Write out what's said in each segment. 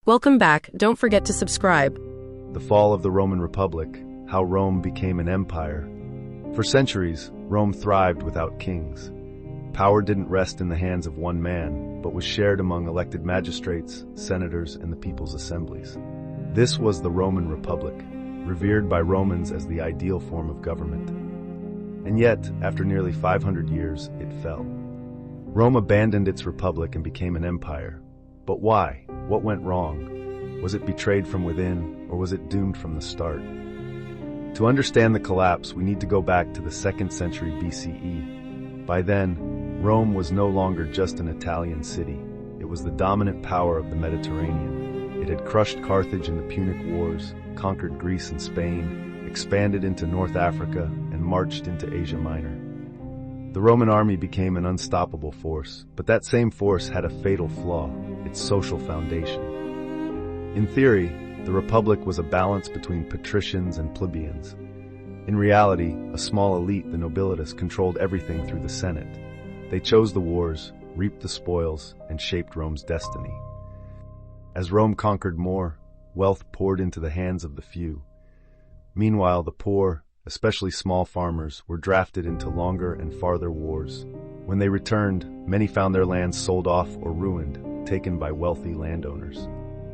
Welcome back. Don't forget to subscribe. The fall of the Roman Republic, how Rome became an empire. For centuries, Rome thrived without kings. Power didn't rest in the hands of one man, but was shared among elected magistrates, senators, and the people's assemblies. This was the Roman Republic, revered by Romans as the ideal form of government. And yet, after nearly 500 years, it fell. Rome abandoned its republic and became an empire. But why? What went wrong? Was it betrayed from within, or was it doomed from the start? To understand the collapse, we need to go back to the 2nd century BCE. By then, Rome was no longer just an Italian city. It was the dominant power of the Mediterranean. It had crushed Carthage in the Punic Wars, conquered Greece and Spain, expanded into North Africa, and marched into Asia Minor. The Roman army became an unstoppable force, but that same force had a fatal flaw: its social foundation. In theory, the Republic was a balance between patricians and plebeians. In reality, a small elite, the nobilitas, controlled everything through the Senate. They chose the wars, reaped the spoils, and shaped Rome's destiny. As Rome conquered more, wealth poured into the hands of the few. Meanwhile, the poor, especially small farmers, were drafted into longer and farther wars. When they returned, many found their lands sold off or ruined, taken by wealthy landowners.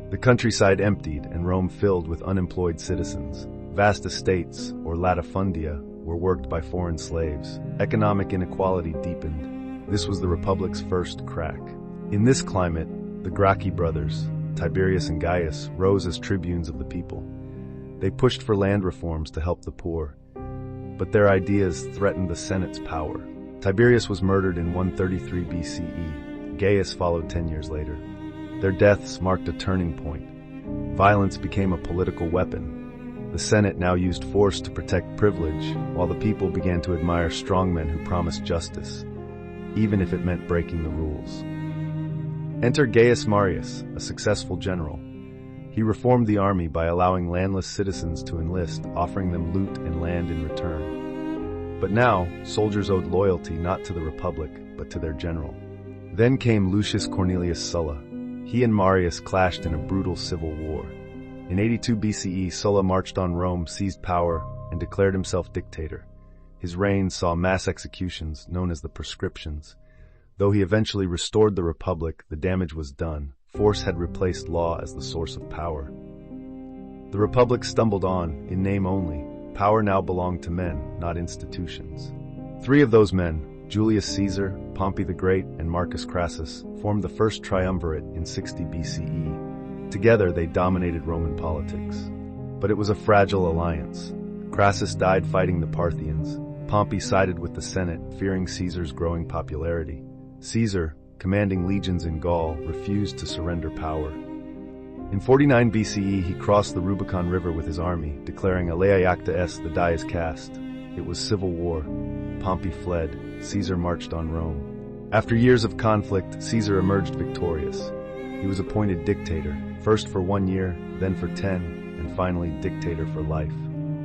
The countryside emptied and Rome filled with unemployed citizens. Vast estates, or latifundia, were worked by foreign slaves. Economic inequality deepened. This was the Republic's first crack. In this climate, the Gracchi brothers, Tiberius and Gaius, rose as tribunes of the people. They pushed for land reforms to help the poor, but their ideas threatened the Senate's power. Tiberius was murdered in 133 BCE. Gaius followed 10 years later. Their deaths marked a turning point. Violence became a political weapon. The Senate now used force to protect privilege, while the people began to admire strongmen who promised justice, even if it meant breaking the rules. Enter Gaius Marius, a successful general. He reformed the army by allowing landless citizens to enlist, offering them loot and land in return. But now, soldiers owed loyalty not to the Republic, but to their general. Then came Lucius Cornelius Sulla. He and Marius clashed in a brutal civil war. In 82 BCE, Sulla marched on Rome, seized power, and declared himself dictator. His reign saw mass executions, known as the proscriptions. Though he eventually restored the Republic, the damage was done. Force had replaced law as the source of power. The Republic stumbled on, in name only. Power now belonged to men, not institutions. 3 of those men, Julius Caesar, Pompey the Great, and Marcus Crassus, formed the first triumvirate in 60 BCE. Together, they dominated Roman politics. But it was a fragile alliance. Crassus died fighting the Parthians. Pompey sided with the Senate, fearing Caesar's growing popularity. Caesar, commanding legions in Gaul, refused to surrender power. In 49 BCE, he crossed the Rubicon River with his army, declaring Alea Iacta est, the die is cast. It was civil war. Pompey fled. Caesar marched on Rome. After years of conflict, Caesar emerged victorious. He was appointed dictator, first for 1 year, then for 10, and finally dictator for life.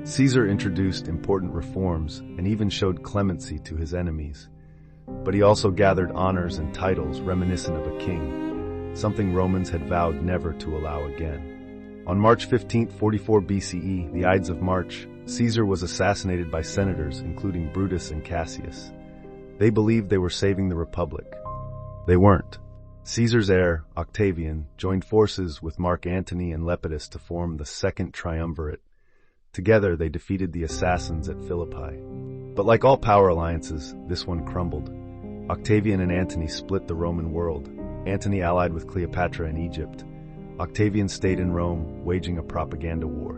Caesar introduced important reforms and even showed clemency to his enemies. But he also gathered honors and titles reminiscent of a king, something Romans had vowed never to allow again. On March 15, 44 BCE, the Ides of March, Caesar was assassinated by senators, including Brutus and Cassius. They believed they were saving the Republic. They weren't. Caesar's heir, Octavian, joined forces with Mark Antony and Lepidus to form the Second Triumvirate. Together, they defeated the assassins at Philippi. But like all power alliances, this one crumbled. Octavian and Antony split the Roman world. Antony allied with Cleopatra in Egypt. Octavian stayed in Rome, waging a propaganda war.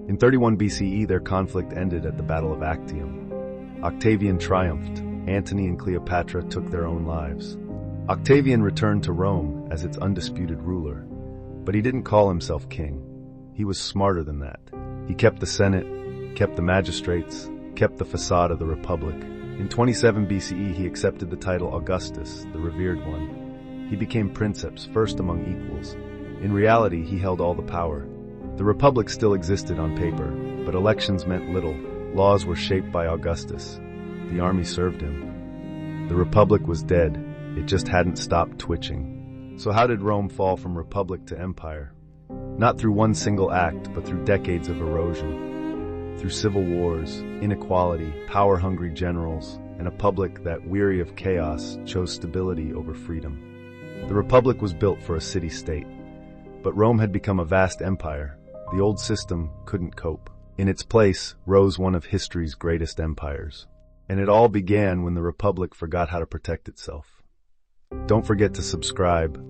In 31 BCE, their conflict ended at the Battle of Actium. Octavian triumphed. Antony and Cleopatra took their own lives. Octavian returned to Rome as its undisputed ruler. But he didn't call himself king. He was smarter than that. He kept the Senate, kept the magistrates, kept the facade of the Republic. In 27 BCE, he accepted the title Augustus, the revered one. He became princeps, first among equals. In reality, he held all the power. The Republic still existed on paper, but elections meant little. Laws were shaped by Augustus. The army served him. The Republic was dead. It just hadn't stopped twitching. So how did Rome fall from Republic to empire? Not through one single act, but through decades of erosion. Through civil wars, inequality, power-hungry generals, and a public that, weary of chaos, chose stability over freedom. The Republic was built for a city-state, but Rome had become a vast empire. The old system couldn't cope. In its place rose one of history's greatest empires. And it all began when the Republic forgot how to protect itself. Don't forget to subscribe.